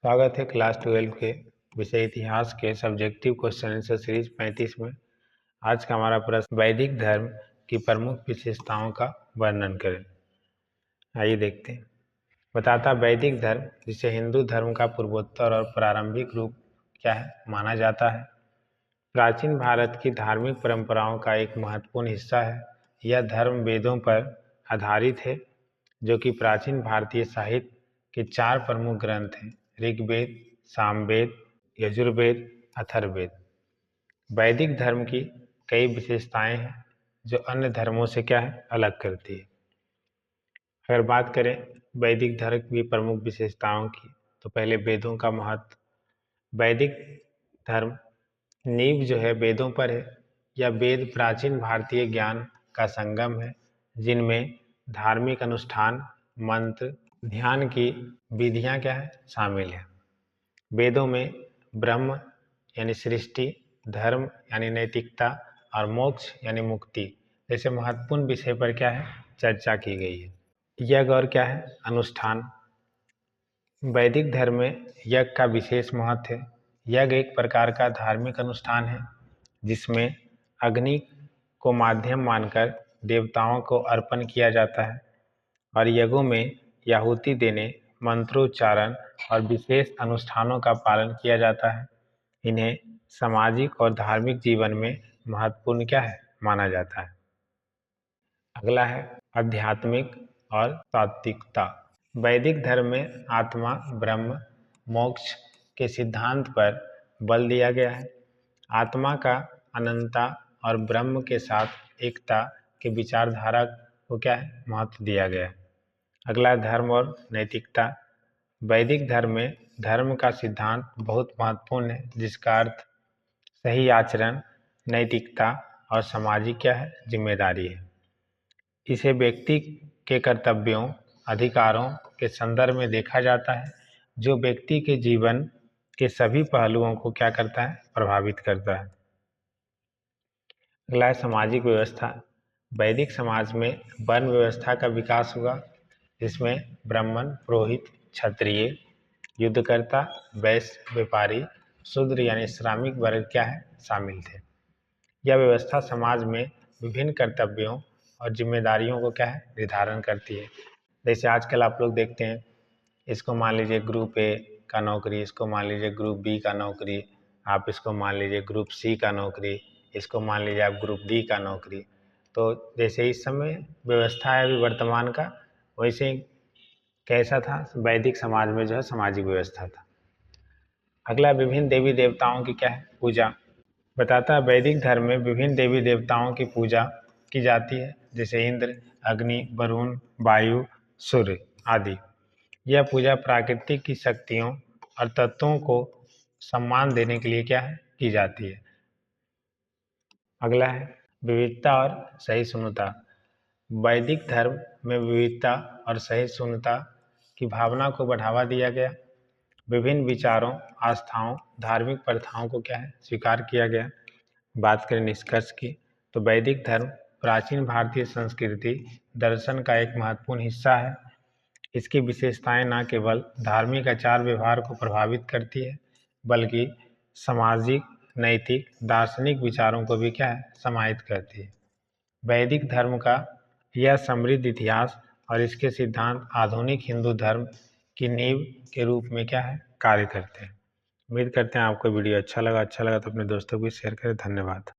स्वागत है क्लास 12 के विषय इतिहास के सब्जेक्टिव क्वेश्चन आंसर सीरीज 35 में। आज का हमारा प्रश्न वैदिक धर्म की प्रमुख विशेषताओं का वर्णन करें। आइए देखते हैं। बताता वैदिक धर्म, जिसे हिंदू धर्म का पूर्वोत्तर और प्रारंभिक रूप क्या है माना जाता है, प्राचीन भारत की धार्मिक परंपराओं का एक महत्वपूर्ण हिस्सा है। यह धर्म वेदों पर आधारित है, जो कि प्राचीन भारतीय साहित्य के 4 प्रमुख ग्रंथ हैं: ऋग्वेद, सामवेद, यजुर्वेद, अथर्ववेद। वैदिक धर्म की कई विशेषताएं हैं जो अन्य धर्मों से क्या है अलग करती है। अगर बात करें वैदिक धर्म की प्रमुख विशेषताओं की, तो पहले वेदों का महत्व। वैदिक धर्म नींव जो है वेदों पर है। यह वेद प्राचीन भारतीय ज्ञान का संगम है, जिनमें धार्मिक अनुष्ठान, मंत्र, ध्यान की विधियां क्या है शामिल है। वेदों में ब्रह्म यानी सृष्टि, धर्म यानी नैतिकता और मोक्ष यानी मुक्ति जैसे महत्वपूर्ण विषय पर क्या है चर्चा की गई है। यज्ञ और क्या है अनुष्ठान। वैदिक धर्म में यज्ञ का विशेष महत्व है। यज्ञ एक प्रकार का धार्मिक अनुष्ठान है जिसमें अग्नि को माध्यम मानकर देवताओं को अर्पण किया जाता है, और यज्ञों में आहुति देने, मंत्रोच्चारण और विशेष अनुष्ठानों का पालन किया जाता है। इन्हें सामाजिक और धार्मिक जीवन में महत्वपूर्ण क्या है माना जाता है। अगला है आध्यात्मिक और तात्विकता। वैदिक धर्म में आत्मा, ब्रह्म, मोक्ष के सिद्धांत पर बल दिया गया है। आत्मा का अनंतता और ब्रह्म के साथ एकता के विचारधारा को क्या है महत्व दिया गया है। अगला धर्म और नैतिकता। वैदिक धर्म में धर्म का सिद्धांत बहुत महत्वपूर्ण है, जिसका अर्थ सही आचरण, नैतिकता और सामाजिक क्या है जिम्मेदारी है। इसे व्यक्ति के कर्तव्यों, अधिकारों के संदर्भ में देखा जाता है, जो व्यक्ति के जीवन के सभी पहलुओं को क्या करता है प्रभावित करता है। अगला है सामाजिक व्यवस्था। वैदिक समाज में वर्ण व्यवस्था का विकास हुआ, जिसमें ब्राह्मण, पुरोहित, क्षत्रिय, युद्धकर्ता, वैश्य, व्यापारी, शूद्र यानी श्रमिक वर्ग क्या है शामिल थे। यह व्यवस्था समाज में विभिन्न कर्तव्यों और जिम्मेदारियों को क्या है निर्धारण करती है। जैसे आजकल आप लोग देखते हैं, इसको मान लीजिए ग्रुप ए का नौकरी, इसको मान लीजिए ग्रुप बी का नौकरी, आप इसको मान लीजिए ग्रुप सी का नौकरी, इसको मान लीजिए आप ग्रुप डी का नौकरी। तो जैसे इस समय व्यवस्था है अभी वर्तमान का, वैसे ही कैसा था वैदिक समाज में जो है सामाजिक व्यवस्था था। अगला विभिन्न देवी देवताओं की क्या है पूजा। बताता है वैदिक धर्म में विभिन्न देवी देवताओं की पूजा की जाती है, जैसे इंद्र, अग्नि, वरुण, वायु, सूर्य आदि। यह पूजा प्राकृतिक की शक्तियों और तत्वों को सम्मान देने के लिए क्या है की जाती है। अगला है विविधता और सहिष्णुता। वैदिक धर्म में विविधता और सहिष्णुता की भावना को बढ़ावा दिया गया। विभिन्न विचारों, आस्थाओं, धार्मिक प्रथाओं को क्या है स्वीकार किया गया। बात करें निष्कर्ष की, तो वैदिक धर्म प्राचीन भारतीय संस्कृति दर्शन का एक महत्वपूर्ण हिस्सा है। इसकी विशेषताएं न केवल धार्मिक आचार व्यवहार को प्रभावित करती है, बल्कि सामाजिक, नैतिक, दार्शनिक विचारों को भी क्या है समाहित करती है। वैदिक धर्म का यह समृद्ध इतिहास और इसके सिद्धांत आधुनिक हिंदू धर्म की नींव के रूप में क्या है कार्य करते हैं। उम्मीद करते हैं आपको वीडियो अच्छा लगा तो अपने दोस्तों को शेयर करें। धन्यवाद।